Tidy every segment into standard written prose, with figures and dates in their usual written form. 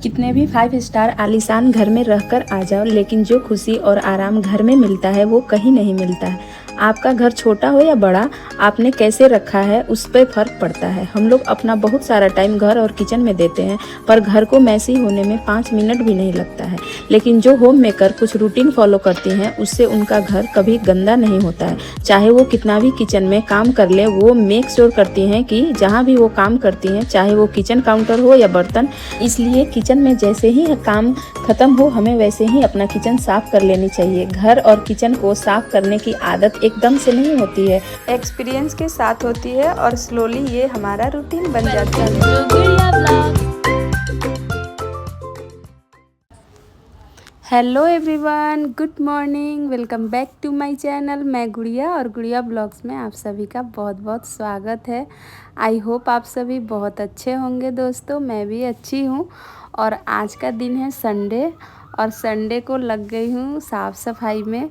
कितने भी 5 स्टार आलीशान घर में रहकर आ जाओ, लेकिन जो खुशी और आराम घर में मिलता है वो कहीं नहीं मिलता है। आपका घर छोटा हो या बड़ा, आपने कैसे रखा है उस पर फ़र्क पड़ता है। हम लोग अपना बहुत सारा टाइम घर और किचन में देते हैं, पर घर को मैसी होने में 5 मिनट भी नहीं लगता है। लेकिन जो होम मेकर कुछ रूटीन फॉलो करती हैं, उससे उनका घर कभी गंदा नहीं होता है। चाहे वो कितना भी किचन में काम कर ले, वो मेक श्योर करती हैं कि जहाँ भी वो काम करती हैं, चाहे वो किचन काउंटर हो या बर्तन, इसलिए किचन में जैसे ही काम खत्म हो, हमें वैसे ही अपना किचन साफ कर लेनी चाहिए। घर और किचन को साफ करने की आदत एकदम से नहीं होती है, एक्सपीरियंस के साथ होती है और स्लोली ये हमारा रूटीन बन जाता है। Hello everyone, good morning, welcome back to my channel. मैं गुड़िया और गुड़िया ब्लॉग्स में आप सभी का बहुत बहुत स्वागत है। आई होप आप सभी बहुत अच्छे होंगे दोस्तों। मैं भी अच्छी हूँ। और आज का दिन है संडे, और संडे को लग गई हूँ साफ़ सफाई में।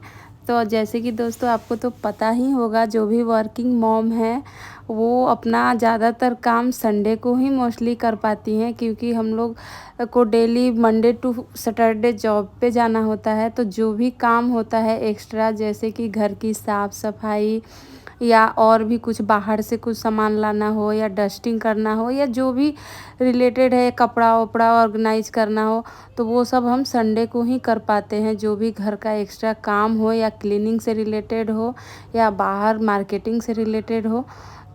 तो जैसे कि दोस्तों आपको तो पता ही होगा, जो भी वर्किंग मॉम है वो अपना ज़्यादातर काम संडे को ही मोस्टली कर पाती हैं, क्योंकि हम लोग को daily Monday to Saturday job पे जाना होता है। तो जो भी काम होता है एक्स्ट्रा, जैसे कि घर की साफ़ सफाई या और भी कुछ बाहर से कुछ सामान लाना हो या डस्टिंग करना हो या जो भी रिलेटेड है, कपड़ा वपड़ा ऑर्गेनाइज करना हो, तो वो सब हम संडे को ही कर पाते हैं। जो भी घर का एक्स्ट्रा काम हो या क्लीनिंग से रिलेटेड हो या बाहर मार्केटिंग से रिलेटेड हो,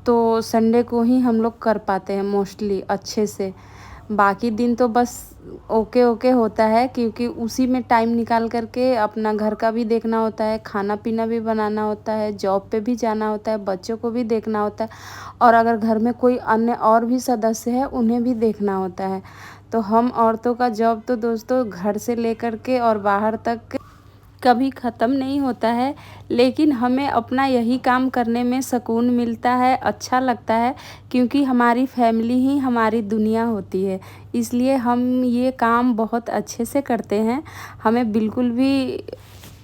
तो संडे को ही हम लोग कर पाते हैं मोस्टली अच्छे से। बाकी दिन तो बस ओके ओके होता है, क्योंकि उसी में टाइम निकाल करके अपना घर का भी देखना होता है, खाना पीना भी बनाना होता है, जॉब पे भी जाना होता है, बच्चों को भी देखना होता है, और अगर घर में कोई अन्य और भी सदस्य है उन्हें भी देखना होता है। तो हम औरतों का जॉब तो दोस्तों घर से लेकर के और बाहर तक कभी ख़त्म नहीं होता है। लेकिन हमें अपना यही काम करने में सुकून मिलता है, अच्छा लगता है, क्योंकि हमारी फैमिली ही हमारी दुनिया होती है। इसलिए हम ये काम बहुत अच्छे से करते हैं। हमें बिल्कुल भी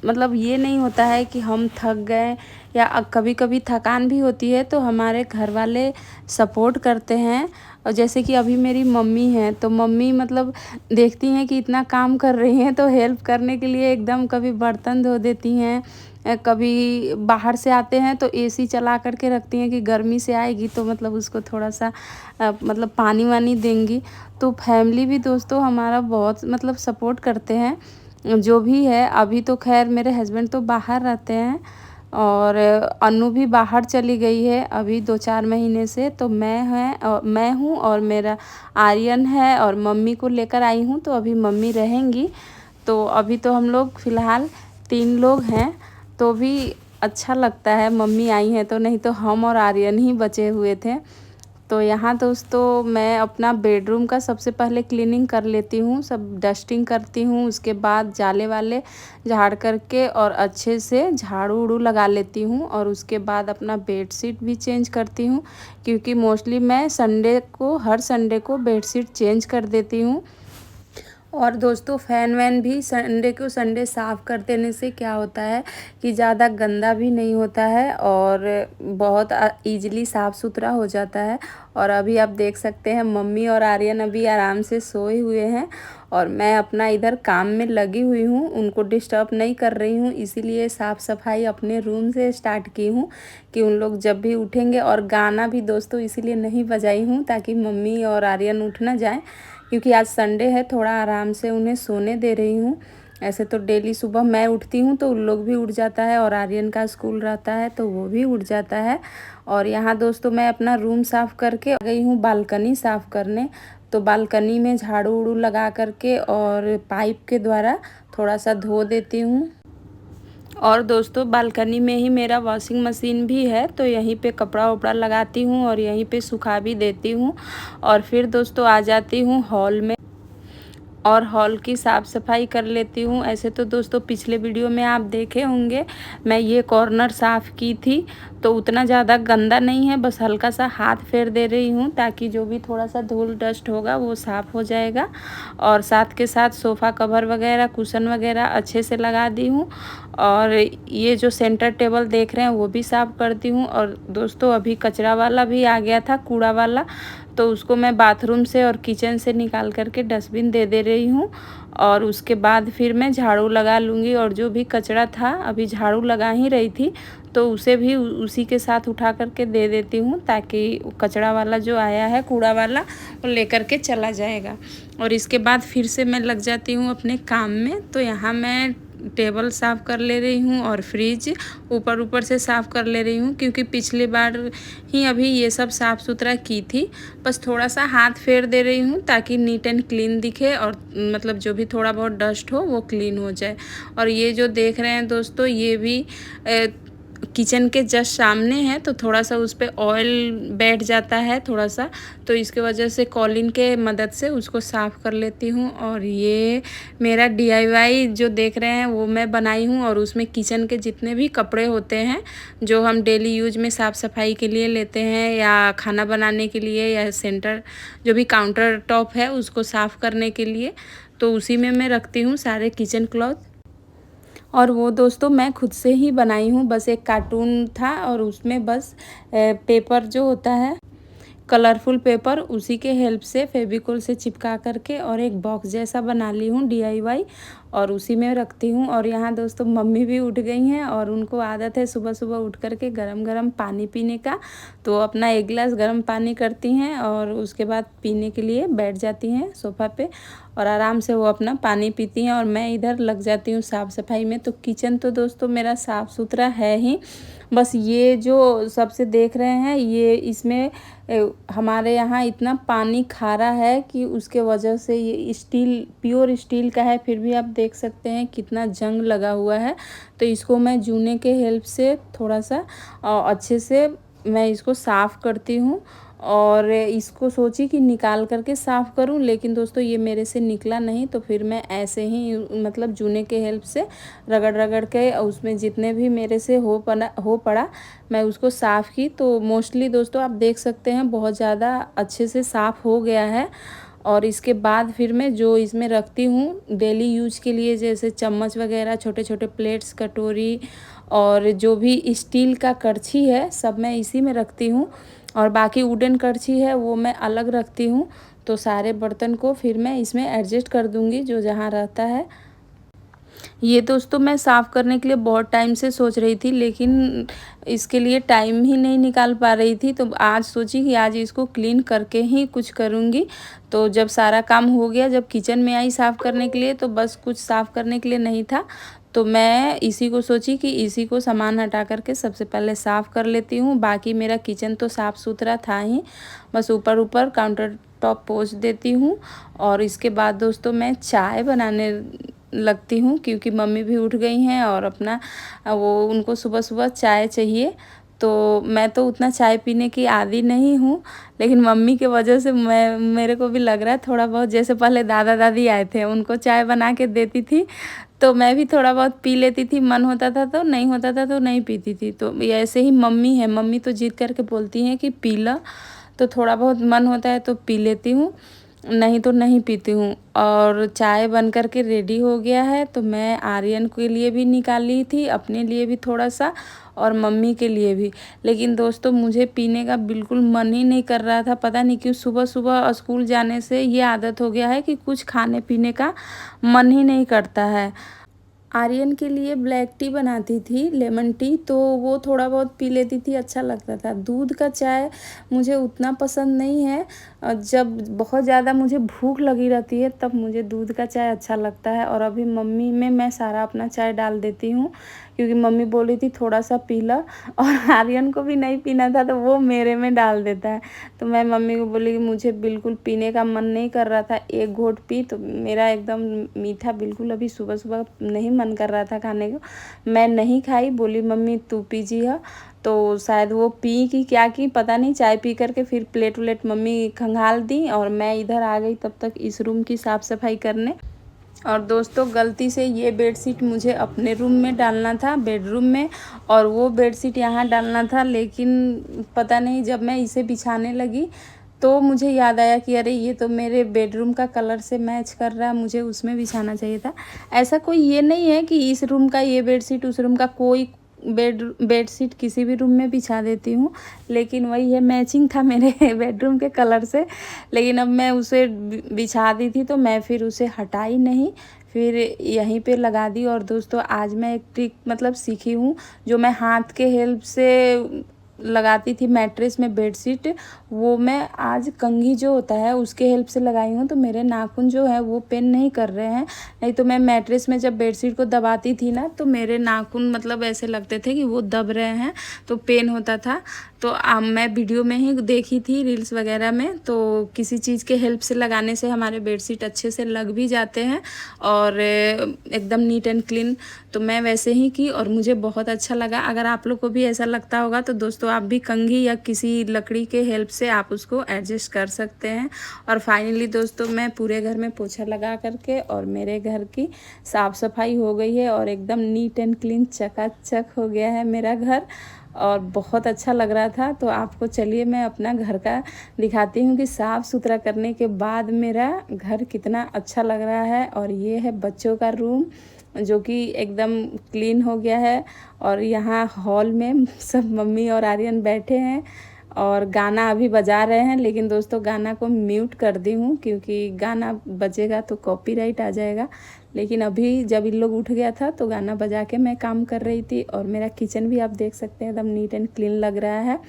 मतलब ये नहीं होता है कि हम थक गए, या कभी कभी थकान भी होती है तो हमारे घर वाले सपोर्ट करते हैं। और जैसे कि अभी मेरी मम्मी हैं, तो मम्मी मतलब देखती हैं कि इतना काम कर रही हैं तो हेल्प करने के लिए एकदम कभी बर्तन धो देती हैं, कभी बाहर से आते हैं तो एसी चला करके रखती हैं कि गर्मी से आएगी तो मतलब उसको थोड़ा सा मतलब पानी वानी देंगी। तो फैमिली भी दोस्तों हमारा बहुत मतलब सपोर्ट करते हैं जो भी है। अभी तो खैर मेरे हस्बैंड तो बाहर रहते हैं, और अनु भी बाहर चली गई है अभी 2-4 महीने से। तो मैं हूँ और मेरा आर्यन है, और मम्मी को लेकर आई हूँ, तो अभी मम्मी रहेंगी। तो अभी तो हम लोग फ़िलहाल 3 लोग हैं, तो भी अच्छा लगता है मम्मी आई हैं तो, नहीं तो हम और आर्यन ही बचे हुए थे। तो यहाँ दोस्तों मैं अपना बेडरूम का सबसे पहले क्लीनिंग कर लेती हूँ, सब डस्टिंग करती हूँ, उसके बाद जाले वाले झाड़ करके और अच्छे से झाड़ू उड़ू लगा लेती हूँ, और उसके बाद अपना बेडशीट भी चेंज करती हूँ, क्योंकि मोस्टली मैं हर संडे को बेडशीट चेंज कर देती हूँ। और दोस्तों फ़ैन वैन भी संडे साफ़ कर देने से क्या होता है कि ज़्यादा गंदा भी नहीं होता है, और बहुत ईज़िली साफ़ सुथरा हो जाता है। और अभी आप देख सकते हैं मम्मी और आर्यन अभी आराम से सोए हुए हैं, और मैं अपना इधर काम में लगी हुई हूँ, उनको डिस्टर्ब नहीं कर रही हूँ। इसीलिए साफ़ सफाई अपने रूम से स्टार्ट की हूँ कि उन लोग जब भी उठेंगे, और गाना भी दोस्तों इसीलिए नहीं बजाई हूँ ताकि मम्मी और आर्यन उठ ना जाएँ, क्योंकि आज संडे है, थोड़ा आराम से उन्हें सोने दे रही हूँ। ऐसे तो डेली सुबह मैं उठती हूँ तो उन लोग भी उठ जाता है, और आर्यन का स्कूल रहता है तो वो भी उठ जाता है। और यहाँ दोस्तों मैं अपना रूम साफ़ करके आ गई हूँ बालकनी साफ़ करने। तो बालकनी में झाड़ू उड़ू लगा करके और पाइप के द्वारा थोड़ा सा धो देती हूँ। और दोस्तों बालकनी में ही मेरा वॉशिंग मशीन भी है, तो यहीं पे कपड़ा वपड़ा लगाती हूँ और यहीं पे सुखा भी देती हूँ। और फिर दोस्तों आ जाती हूँ हॉल में, और हॉल की साफ़ सफाई कर लेती हूँ। ऐसे तो दोस्तों पिछले वीडियो में आप देखे होंगे मैं ये कॉर्नर साफ़ की थी, तो उतना ज़्यादा गंदा नहीं है, बस हल्का सा हाथ फेर दे रही हूँ ताकि जो भी थोड़ा सा धूल डस्ट होगा वो साफ़ हो जाएगा। और साथ के साथ सोफ़ा कवर वगैरह कुशन वगैरह अच्छे से लगा दी हूँ, और ये जो सेंटर टेबल देख रहे हैं वो भी साफ़ करती हूँ। और दोस्तों अभी कचरा वाला भी आ गया था, कूड़ा वाला, तो उसको मैं बाथरूम से और किचन से निकाल कर के डस्टबिन दे रही हूँ। और उसके बाद फिर मैं झाड़ू लगा लूँगी, और जो भी कचरा था अभी झाड़ू लगा ही रही थी तो उसे भी उसी के साथ उठा करके दे देती हूँ, ताकि कचरा वाला जो आया है कूड़ा वाला वो लेकर के चला जाएगा। और इसके बाद फिर से मैं लग जाती हूँ अपने काम में। तो यहाँ मैं टेबल साफ़ कर ले रही हूँ और फ्रिज ऊपर से साफ़ कर ले रही हूँ, क्योंकि पिछली बार ही अभी ये सब साफ़ सुथरा की थी। बस थोड़ा सा हाथ फेर दे रही हूँ ताकि नीट एंड क्लीन दिखे, और मतलब जो भी थोड़ा बहुत डस्ट हो वो क्लीन हो जाए। और ये जो देख रहे हैं दोस्तों, ये भी किचन के जस्ट सामने है, तो थोड़ा सा उस पर ऑयल बैठ जाता है थोड़ा सा, तो इसके वजह से कॉलिन के मदद से उसको साफ़ कर लेती हूँ। और ये मेरा DIY जो देख रहे हैं वो मैं बनाई हूँ, और उसमें किचन के जितने भी कपड़े होते हैं जो हम डेली यूज में साफ़ सफाई के लिए लेते हैं, या खाना बनाने के लिए, या सेंटर जो भी काउंटर टॉप है उसको साफ़ करने के लिए, तो उसी में मैं रखती हूँ सारे किचन क्लॉथ। और वो दोस्तों मैं खुद से ही बनाई हूँ, बस एक कार्टून था और उसमें बस पेपर जो होता है कलरफुल पेपर, उसी के हेल्प से फेविकोल से चिपका करके और एक बॉक्स जैसा बना ली हूँ DIY, और उसी में रखती हूँ। और यहाँ दोस्तों मम्मी भी उठ गई हैं, और उनको आदत है सुबह सुबह उठ करके गरम गरम पानी पीने का, तो अपना 1 गिलास गर्म पानी करती हैं और उसके बाद पीने के लिए बैठ जाती हैं सोफ़ा पे, और आराम से वो अपना पानी पीती हैं, और मैं इधर लग जाती हूँ साफ़ सफाई में। तो किचन तो दोस्तों मेरा साफ़ सुथरा है ही, बस ये जो सबसे देख रहे हैं ये इसमें हमारे यहाँ इतना पानी खारा है कि उसके वजह से ये स्टील प्योर स्टील का है, फिर भी आप देख सकते हैं कितना जंग लगा हुआ है। तो इसको मैं जूने के हेल्प से थोड़ा सा अच्छे से मैं इसको साफ़ करती हूँ, और इसको सोची कि निकाल करके साफ़ करूं, लेकिन दोस्तों ये मेरे से निकला नहीं, तो फिर मैं ऐसे ही मतलब जूने के हेल्प से रगड़ रगड़ के उसमें जितने भी मेरे से हो पड़ा मैं उसको साफ़ की। तो मोस्टली दोस्तों आप देख सकते हैं बहुत ज़्यादा अच्छे से साफ़ हो गया है। और इसके बाद फिर मैं जो इसमें रखती हूँ डेली यूज के लिए, जैसे चम्मच वगैरह, छोटे छोटे प्लेट्स, कटोरी, और जो भी स्टील का कड़छी है सब मैं इसी में रखती हूँ, और बाकी वुडन कड़छी है वो मैं अलग रखती हूँ। तो सारे बर्तन को फिर मैं इसमें एडजस्ट कर दूँगी जो जहाँ रहता है। ये दोस्तों मैं साफ़ करने के लिए बहुत टाइम से सोच रही थी, लेकिन इसके लिए टाइम ही नहीं निकाल पा रही थी, तो आज सोची कि आज इसको क्लीन करके ही कुछ करूँगी। तो जब सारा काम हो गया, जब किचन में आई साफ़ करने के लिए, तो बस कुछ साफ़ करने के लिए नहीं था, तो मैं इसी को सोची कि इसी को सामान हटा करके सबसे पहले साफ़ कर लेती हूँ। बाकी मेरा किचन तो साफ़ सुथरा था ही, बस ऊपर ऊपर काउंटर टॉप पोंछ देती हूँ। और इसके बाद दोस्तों मैं चाय बनाने लगती हूँ, क्योंकि मम्मी भी उठ गई हैं और अपना वो उनको सुबह सुबह चाय चाहिए। तो मैं तो उतना चाय पीने की आदी नहीं हूँ, लेकिन मम्मी के वजह से मेरे को भी लग रहा है थोड़ा बहुत, जैसे पहले दादा दादी आए थे उनको चाय बना के देती थी, तो मैं भी थोड़ा बहुत पी लेती थी, मन होता था तो, नहीं होता था तो नहीं पीती थी। तो ऐसे ही मम्मी है, मम्मी तो जिद करके बोलती हैं कि पी लो, तो थोड़ा बहुत मन होता है तो पी लेती हूँ, नहीं तो नहीं पीती हूँ। और चाय बन कर के रेडी हो गया है, तो मैं आर्यन के लिए भी निकाली थी, अपने लिए भी थोड़ा सा, और मम्मी के लिए भी। लेकिन दोस्तों मुझे पीने का बिल्कुल मन ही नहीं कर रहा था, पता नहीं क्यों सुबह सुबह स्कूल जाने से ये आदत हो गया है कि कुछ खाने पीने का मन ही नहीं करता है। आर्यन के लिए ब्लैक टी बनाती थी, लेमन टी, तो वो थोड़ा बहुत पी लेती थी, अच्छा लगता था। दूध का चाय मुझे उतना पसंद नहीं है, जब बहुत ज़्यादा मुझे भूख लगी रहती है तब मुझे दूध का चाय अच्छा लगता है। और अभी मम्मी में मैं सारा अपना चाय डाल देती हूँ, क्योंकि मम्मी बोली थी थोड़ा सा पी लो, और आर्यन को भी नहीं पीना था तो वो मेरे में डाल देता है। तो मैं मम्मी को बोली कि मुझे बिल्कुल पीने का मन नहीं कर रहा था, एक घोट पी तो मेरा एकदम मीठा बिल्कुल अभी सुबह सुबह नहीं मन कर रहा था खाने को, मैं नहीं खाई। बोली मम्मी तू पीजिए, तो शायद वो पी कि क्या की पता नहीं, चाय पी करके फिर प्लेट व्लेट मम्मी खंगाल दी, और मैं इधर आ गई तब तक इस रूम की साफ़ सफाई करने। और दोस्तों गलती से ये बेडशीट मुझे अपने रूम में डालना था, बेडरूम में, और वो बेडशीट यहाँ डालना था, लेकिन पता नहीं जब मैं इसे बिछाने लगी तो मुझे याद आया कि अरे ये तो मेरे बेडरूम का कलर से मैच कर रहा है, मुझे उसमें बिछाना चाहिए था। ऐसा कोई ये नहीं है कि इस रूम का ये बेडशीट उस रूम का, कोई बेडशीट किसी भी रूम में बिछा देती हूँ, लेकिन वही है, मैचिंग था मेरे बेडरूम के कलर से, लेकिन अब मैं उसे बिछा दी थी तो मैं फिर उसे हटाई नहीं, फिर यहीं पे लगा दी। और दोस्तों आज मैं एक ट्रिक मतलब सीखी हूँ, जो मैं हाथ के हेल्प से लगाती थी मैट्रेस में बेडशीट, वो मैं आज कंघी जो होता है उसके हेल्प से लगाई हूँ, तो मेरे नाखून जो है वो पेन नहीं कर रहे हैं। नहीं तो मैं मैट्रेस में जब बेडशीट को दबाती थी ना, तो मेरे नाखून मतलब ऐसे लगते थे कि वो दब रहे हैं, तो पेन होता था। तो मैं वीडियो में ही देखी थी, रील्स वगैरह में, तो किसी चीज़ के हेल्प से लगाने से हमारे बेडशीट अच्छे से लग भी जाते हैं और एकदम नीट एंड क्लीन। तो मैं वैसे ही की और मुझे बहुत अच्छा लगा। अगर आप लोग को भी ऐसा लगता होगा तो दोस्तों आप भी कंघी या किसी लकड़ी के हेल्प से आप उसको एडजस्ट कर सकते हैं। और फाइनली दोस्तों मैं पूरे घर में पोछा लगा करके और मेरे घर की साफ़ सफाई हो गई है और एकदम नीट एंड क्लीन चकाचक हो गया है मेरा घर, और बहुत अच्छा लग रहा था। तो आपको चलिए मैं अपना घर का दिखाती हूँ कि साफ़ सुथरा करने के बाद मेरा घर कितना अच्छा लग रहा है। और ये है बच्चों का रूम, जो कि एकदम क्लीन हो गया है। और यहाँ हॉल में सब मम्मी और आर्यन बैठे हैं और गाना अभी बजा रहे हैं, लेकिन दोस्तों गाना को म्यूट कर दी हूँ क्योंकि गाना बजेगा तो कॉपीराइट आ जाएगा। लेकिन अभी जब इन लोग उठ गया था तो गाना बजा के मैं काम कर रही थी। और मेरा किचन भी आप देख सकते हैं एकदम नीट एंड क्लीन लग रहा है।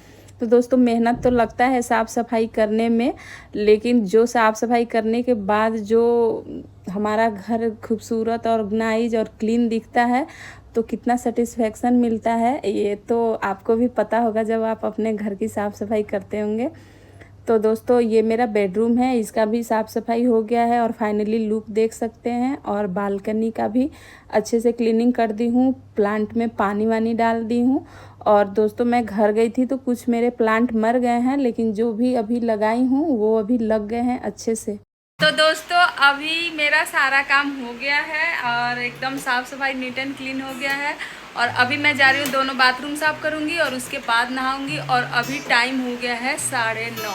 तो दोस्तों मेहनत तो लगता है साफ़ सफाई करने में, लेकिन जो साफ़ सफाई करने के बाद जो हमारा घर खूबसूरत ऑर्गेनाइज और क्लीन दिखता है तो कितना सेटिस्फेक्शन मिलता है, ये तो आपको भी पता होगा जब आप अपने घर की साफ़ सफाई करते होंगे। तो दोस्तों ये मेरा बेडरूम है, इसका भी साफ़ सफाई हो गया है और फाइनली लुक देख सकते हैं। और बालकनी का भी अच्छे से क्लीनिंग कर दी हूँ, प्लांट में पानी वानी डाल दी हूँ। और दोस्तों मैं घर गई थी तो कुछ मेरे प्लांट मर गए हैं, लेकिन जो भी अभी लगाई हूँ वो अभी लग गए हैं अच्छे से। तो दोस्तों अभी मेरा सारा काम हो गया है और एकदम साफ़ सफाई नीट एंड क्लीन हो गया है। और अभी मैं जा रही हूँ दोनों बाथरूम साफ़ करूँगी और उसके बाद नहाऊँगी। और अभी टाइम हो गया है 9:30।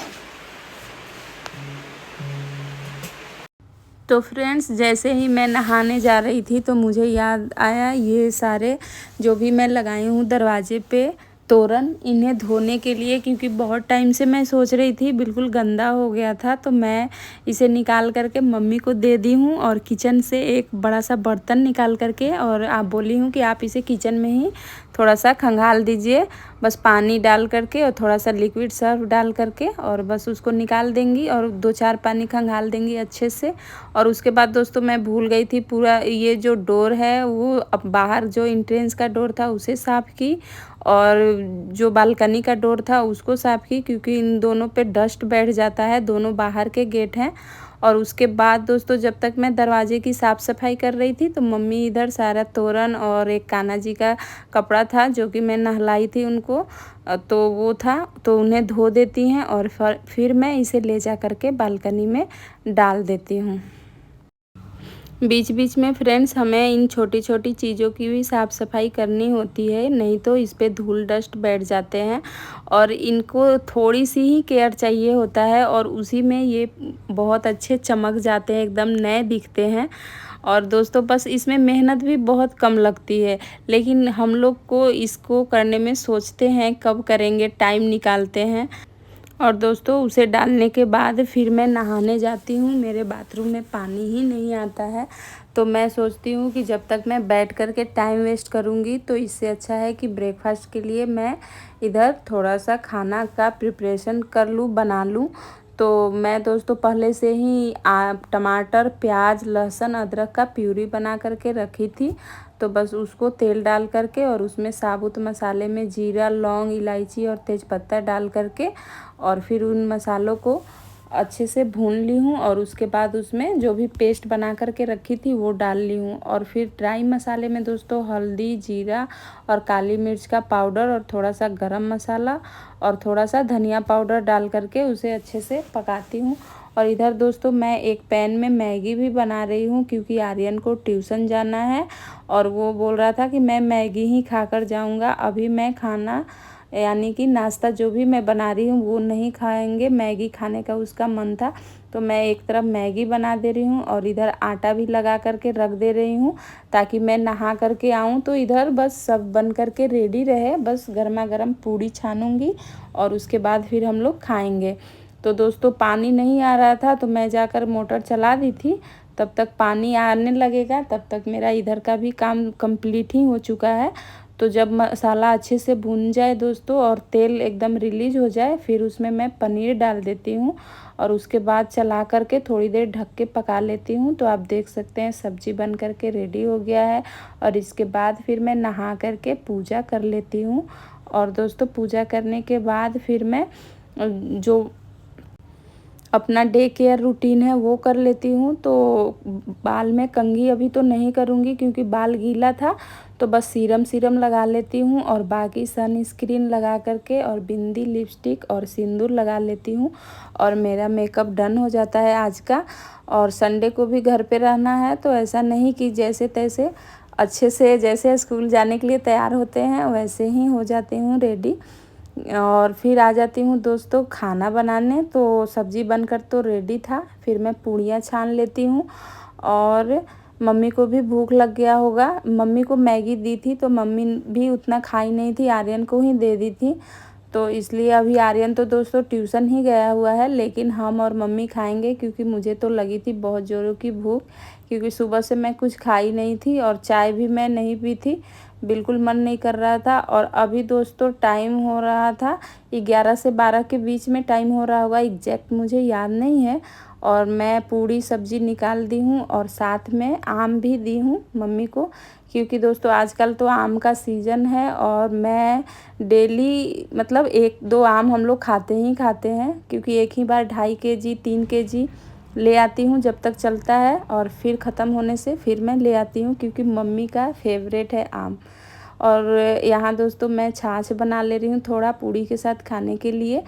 तो फ्रेंड्स जैसे ही मैं नहाने जा रही थी तो मुझे याद आया, ये सारे जो भी मैं लगाई हूँ दरवाजे पे तोरण, इन्हें धोने के लिए, क्योंकि बहुत टाइम से मैं सोच रही थी, बिल्कुल गंदा हो गया था। तो मैं इसे निकाल करके मम्मी को दे दी हूँ और किचन से एक बड़ा सा बर्तन निकाल करके और आप बोली हूँ कि आप इसे किचन में ही थोड़ा सा खंगाल दीजिए, बस पानी डाल करके और थोड़ा सा लिक्विड सर्फ डाल करके, और बस उसको निकाल देंगी और 2-4 पानी खंगाल देंगी अच्छे से। और उसके बाद दोस्तों मैं भूल गई थी, पूरा ये जो डोर है वो अब बाहर जो एंट्रेंस का डोर था उसे साफ़ की और जो बालकनी का डोर था उसको साफ़ की, क्योंकि इन दोनों पे डस्ट बैठ जाता है, दोनों बाहर के गेट हैं। और उसके बाद दोस्तों जब तक मैं दरवाजे की साफ़ सफाई कर रही थी तो मम्मी इधर सारा तोरण और एक कान्हा जी का कपड़ा था जो कि मैं नहलाई थी उनको, तो वो था, तो उन्हें धो देती हैं और फिर मैं इसे ले जा करके बालकनी में डाल देती हूँ। बीच बीच में फ्रेंड्स हमें इन छोटी छोटी चीज़ों की भी साफ़ सफाई करनी होती है, नहीं तो इस पे धूल डस्ट बैठ जाते हैं और इनको थोड़ी सी ही केयर चाहिए होता है और उसी में ये बहुत अच्छे चमक जाते हैं, एकदम नए दिखते हैं। और दोस्तों बस इसमें मेहनत भी बहुत कम लगती है, लेकिन हम लोग को इसको करने में सोचते हैं कब करेंगे, टाइम निकालते हैं। और दोस्तों उसे डालने के बाद फिर मैं नहाने जाती हूँ, मेरे बाथरूम में पानी ही नहीं आता है। तो मैं सोचती हूँ कि जब तक मैं बैठ कर के टाइम वेस्ट करूँगी तो इससे अच्छा है कि ब्रेकफास्ट के लिए मैं इधर थोड़ा सा खाना का प्रिपरेशन कर लूँ, बना लूँ। तो मैं दोस्तों पहले से ही टमाटर, प्याज, लहसुन, अदरक का प्यूरी बना करके रखी थी। तो बस उसको तेल डाल करके और उसमें साबुत मसाले में जीरा, लौंग, इलायची और तेज़पत्ता डाल करके और फिर उन मसालों को अच्छे से भून ली हूँ और उसके बाद उसमें जो भी पेस्ट बना करके रखी थी वो डाल ली हूँ। और फिर ड्राई मसाले में दोस्तों हल्दी, जीरा और काली मिर्च का पाउडर और थोड़ा सा गरम मसाला और थोड़ा सा धनिया पाउडर डाल करके उसे अच्छे से पकाती हूँ। और इधर दोस्तों मैं एक पैन में मैगी भी बना रही हूँ, क्योंकि आर्यन को ट्यूशन जाना है और वो बोल रहा था कि मैं मैगी ही खाकर जाऊँगा। अभी मैं खाना यानी कि नाश्ता जो भी मैं बना रही हूँ वो नहीं खाएंगे, मैगी खाने का उसका मन था। तो मैं एक तरफ मैगी बना दे रही हूँ और इधर आटा भी लगा करके रख दे रही हूँ, ताकि मैं नहा करके आऊँ तो इधर बस सब बन करके रेडी रहे। बस गर्मा गर्म पूड़ी छानूँगी और उसके बाद फिर हम लोग खाएँगे। तो दोस्तों पानी नहीं आ रहा था तो मैं जाकर मोटर चला दी थी, तब तक पानी आने लगेगा, तब तक मेरा इधर का भी काम कंप्लीट ही हो चुका है। तो जब मसाला अच्छे से भून जाए दोस्तों और तेल एकदम रिलीज हो जाए, फिर उसमें मैं पनीर डाल देती हूँ और उसके बाद चला करके थोड़ी देर ढक के पका लेती हूँ। तो आप देख सकते हैं सब्जी बन करके रेडी हो गया है और इसके बाद फिर मैं नहा करके पूजा कर लेती हूँ। और दोस्तों पूजा करने के बाद फिर मैं जो अपना डे केयर रूटीन है वो कर लेती हूँ। तो बाल में कंघी अभी तो नहीं करूँगी क्योंकि बाल गीला था, तो बस सीरम लगा लेती हूँ और बाकी सनस्क्रीन लगा करके और बिंदी, लिपस्टिक और सिंदूर लगा लेती हूँ और मेरा मेकअप डन हो जाता है आज का। और संडे को भी घर पे रहना है, तो ऐसा नहीं कि जैसे तैसे, अच्छे से जैसे स्कूल जाने के लिए तैयार होते हैं वैसे ही हो जाती हूँ रेडी। और फिर आ जाती हूँ दोस्तों खाना बनाने। तो सब्ज़ी बनकर तो रेडी था, फिर मैं पूड़ियाँ छान लेती हूँ। और मम्मी को भी भूख लग गया होगा, मम्मी को मैगी दी थी तो मम्मी भी उतना खाई नहीं थी, आर्यन को ही दे दी थी। तो इसलिए अभी आर्यन तो दोस्तों ट्यूशन ही गया हुआ है, लेकिन हम और मम्मी खाएंगे क्योंकि मुझे तो लगी थी बहुत ज़ोरों की भूख, क्योंकि सुबह से मैं कुछ खाई नहीं थी और चाय भी मैं नहीं पी थी, बिल्कुल मन नहीं कर रहा था। और अभी दोस्तों टाइम हो रहा था 11 से 12 के बीच में टाइम हो रहा होगा, एग्जैक्ट मुझे याद नहीं है। और मैं पूड़ी सब्ज़ी निकाल दी हूँ और साथ में आम भी दी हूँ मम्मी को, क्योंकि दोस्तों आजकल तो आम का सीज़न है और मैं डेली मतलब 1-2 आम हम लोग खाते ही खाते हैं, क्योंकि एक ही बार 2.5 केजी 3 केजी ले आती हूँ जब तक चलता है और फिर ख़त्म होने से फिर मैं ले आती हूँ, क्योंकि मम्मी का फेवरेट है आम। और यहाँ दोस्तों मैं छाछ बना ले रही हूँ थोड़ा पूड़ी के साथ खाने के लिए।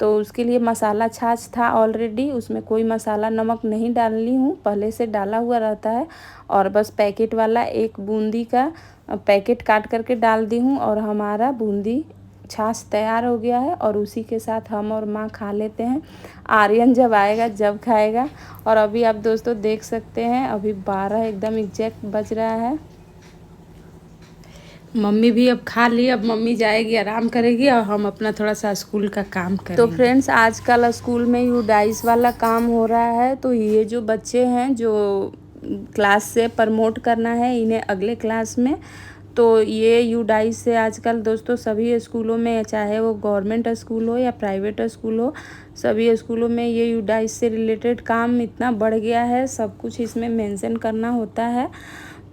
तो उसके लिए मसाला छाछ था ऑलरेडी, उसमें कोई मसाला नमक नहीं डालनी हूँ, पहले से डाला हुआ रहता है। और बस पैकेट वाला एक बूंदी का पैकेट काट करके डाल दी हूँ और हमारा बूंदी छाछ तैयार हो गया है और उसी के साथ हम और माँ खा लेते हैं। आर्यन जब आएगा जब खाएगा। और अभी आप दोस्तों देख सकते हैं अभी 12 एकदम एग्जैक्ट बज रहा है। मम्मी भी अब खा ली, अब मम्मी जाएगी आराम करेगी और हम अपना थोड़ा सा स्कूल का काम करेंगे। तो फ्रेंड्स आजकल स्कूल में यूडाइस वाला काम हो रहा है, तो ये जो बच्चे हैं जो क्लास से प्रमोट करना है इन्हें अगले क्लास में, तो ये यूडाइस से आजकल दोस्तों सभी स्कूलों में, चाहे वो गवर्नमेंट स्कूल हो या प्राइवेट स्कूल हो, सभी स्कूलों में ये यूडाइस से रिलेटेड काम इतना बढ़ गया है, सब कुछ इसमें मेंशन करना होता है।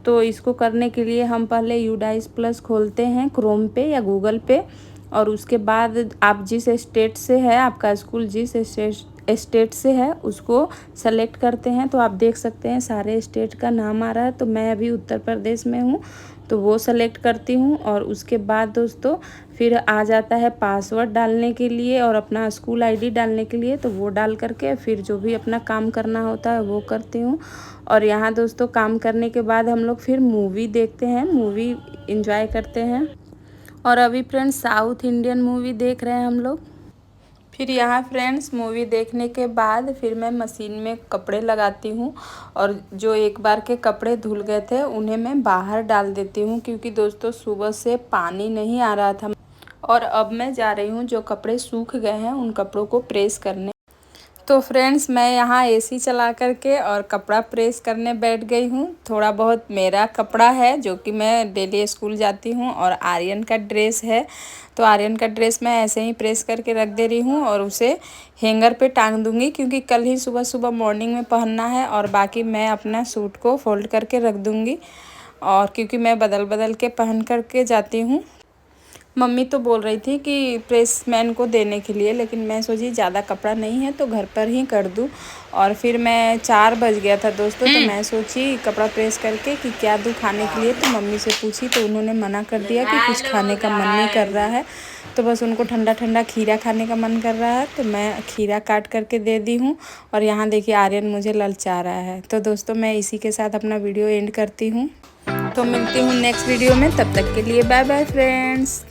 तो इसको करने के लिए हम पहले यूडाइस प्लस खोलते हैं क्रोम पे या गूगल पे, और उसके बाद आप जिस स्टेट से है, आपका स्कूल जिस स्टेट से है उसको सेलेक्ट करते हैं। तो आप देख सकते हैं सारे स्टेट का नाम आ रहा है, तो मैं अभी उत्तर प्रदेश में हूँ तो वो सेलेक्ट करती हूँ। और उसके बाद दोस्तों फिर आ जाता है पासवर्ड डालने के लिए और अपना स्कूल आईडी डालने के लिए, तो वो डाल करके फिर जो भी अपना काम करना होता है वो करती हूँ। और यहाँ दोस्तों काम करने के बाद हम लोग फिर मूवी देखते हैं, मूवी एंजॉय करते हैं। और अभी फ्रेंड्स साउथ इंडियन मूवी देख रहे हैं हम लोग। फिर यहाँ फ्रेंड्स मूवी देखने के बाद फिर मैं मशीन में कपड़े लगाती हूँ और जो एक बार के कपड़े धुल गए थे उन्हें मैं बाहर डाल देती हूँ, क्योंकि दोस्तों सुबह से पानी नहीं आ रहा था। और अब मैं जा रही हूँ जो कपड़े सूख गए हैं उन कपड़ों को प्रेस करने। तो फ्रेंड्स मैं यहाँ एसी चला करके और कपड़ा प्रेस करने बैठ गई हूँ। थोड़ा बहुत मेरा कपड़ा है जो कि मैं डेली स्कूल जाती हूँ, और आर्यन का ड्रेस है, तो आर्यन का ड्रेस मैं ऐसे ही प्रेस करके रख दे रही हूँ और उसे हैंगर पे टांग दूँगी, क्योंकि कल ही सुबह सुबह मॉर्निंग में पहनना है। और बाकी मैं अपना सूट को फोल्ड करके रख दूँगी, और क्योंकि मैं बदल बदल के पहन करके जाती हूँ। मम्मी तो बोल रही थी कि प्रेसमैन को देने के लिए, लेकिन मैं सोची ज़्यादा कपड़ा नहीं है तो घर पर ही कर दूँ। और फिर मैं 4 बज गया था दोस्तों, तो मैं सोची कपड़ा प्रेस करके कि क्या दूँ खाने के लिए। तो मम्मी से पूछी तो उन्होंने मना कर दिया कि कुछ खाने का मन नहीं कर रहा है, तो बस उनको ठंडा ठंडा खीरा खाने का मन कर रहा है, तो मैं खीरा काट करके दे दी हूँ। और यहाँ देखिए आर्यन मुझे ललचा रहा है। तो दोस्तों मैं इसी के साथ अपना वीडियो एंड करती हूँ। तो मिलती हूँ नेक्स्ट वीडियो में, तब तक के लिए बाय बाय फ्रेंड्स।